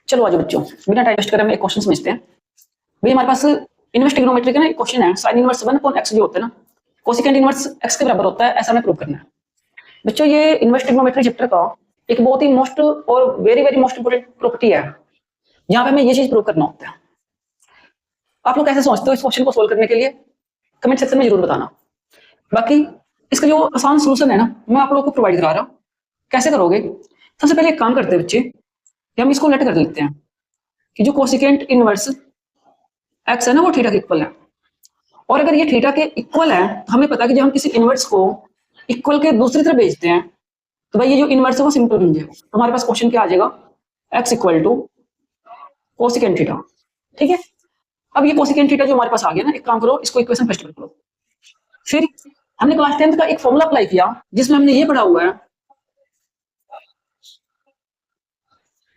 चलो आज बच्चों बिना टाइम वेस्ट करे हम एक क्वेश्चन समझते हैं। भाई हमारे पास इनवर्स ट्रिग्नोमेट्री का ना एक क्वेश्चन है, साइन इनवर्स 1/x जो होता है ना, कोसिकेंट इनवर्स x के बराबर होता है, ऐसा हमें प्रूव करना है। बच्चों ये इनवर्स ट्रिग्नोमेट्री चैप्टर का एक बहुत ही मोस्ट और very very most important property है, यहाँ पे हमें ये चीज प्रूव करना होता है। आप लोग कैसे सोचते हो इस क्वेश्चन को सोल्व करने के लिए, कमेंट सेक्शन में जरूर बताना। बाकी इसका जो आसान सोल्यूशन है ना, मैं आप लोगों को प्रोवाइड करा रहा हूँ। कैसे करोगे? सबसे पहले एक काम करते हैं बच्चे, हम इसको लेट कर लेते हैं कि जो कोसिकेंट इनवर्स x है ना वो थीटा के इक्वल है, और अगर ये थीटा के इक्वल है तो हमें पता है कि जब हम किसी इनवर्स को इक्वल के दूसरी तरफ भेजते हैं तो भाई ये जो इनवर्स है वो सिंपल बन जाएगा। तो हमारे पास क्वेश्चन क्या आ जाएगा, x equal to cosecant theta. ठीक है, अब ये कोसिकेंट थीटा जो हमारे पास आ गया ना, एक काम करो इसको इक्वेशन फर्स्ट कर लो। फिर हमने क्लास 10th का एक फॉर्मूला अप्लाई किया जिसमें हमने ये पढ़ा हुआ है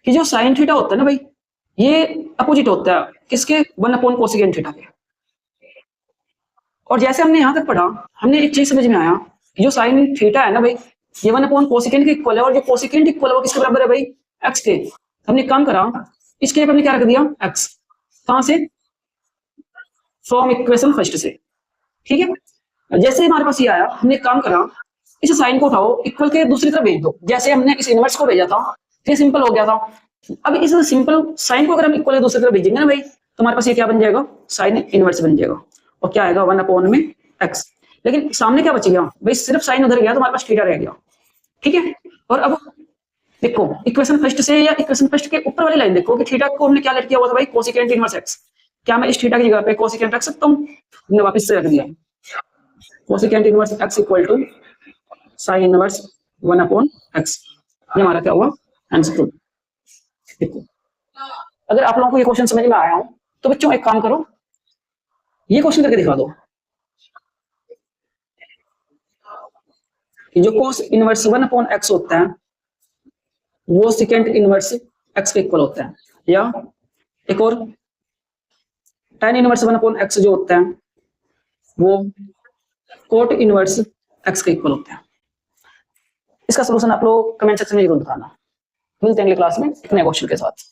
कि जो साइन थीटा होता है ना भाई, ये अपोजिट होता है किसके, 1 कोसिकेंट थीटा के। और जैसे हमने यहां तक पढ़ा, हमने एक चीज समझ में आया कि जो साइन थीटा है ना भाई, ये 1 कोसिकेंट के इक्वल है, और जो कोसिकेंट इक्वल है वो किसके बराबर है भाई, x के। हमने काम करा, इसके हमने क्या रख दिया, x। कहां से, फ्रॉम इक्वेशन फर्स्ट से। ठीक है, जैसे हमारे पास ये आया, हमने काम करा, इस साइन को उठाओ इक्वल के दूसरी तरफ भेज दो, जैसे हमने इस इनवर्स को भेजा था, ये सिंपल हो गया था। अब इस सिंपल साइन को अगर हम इक्वल दूसरी तरफ भेजेंगे ना भाई, तो हमारे पास ये क्या बन जाएगा, साइन इनवर्स बन जाएगा, और क्या आएगा 1/x। लेकिन सामने क्या बच गया भाई, सिर्फ साइन उधर गया तो हमारे पास थीटा रह गया। ठीक है, और अब देखो इक्वेशन फर्स्ट से या इक्वेशन फर्स्ट के ऊपर वाली लाइन देखो कि थीटा को हमने क्या लेट किया हुआ था भाई, कोसिकेंट इनवर्स x। क्या मैं इस थीटा की जगह पे कोसिकेंट रख सकता हूँ, हमने वापस से रख दिया cosecant inverse x equal to sine inverse 1/x। ये हमारा क्या हुआ, आंसर। अगर आप लोगों को ये क्वेश्चन समझ में आया हो तो बच्चों एक काम करो, ये क्वेश्चन करके दिखा दो कि जो कोस इनवर्स 1/x होता है वो सेकेंड इनवर्स x के इक्वल होता है, या एक और tan इनवर्स 1/x जो होता है वो कोट इनवर्स x के इक्वल होता है। इसका सलूशन आप लोग कमेंट सेक्शन में जरूर बताना। मिलते हैं अगले क्लास में एक नए क्वेश्चन के साथ।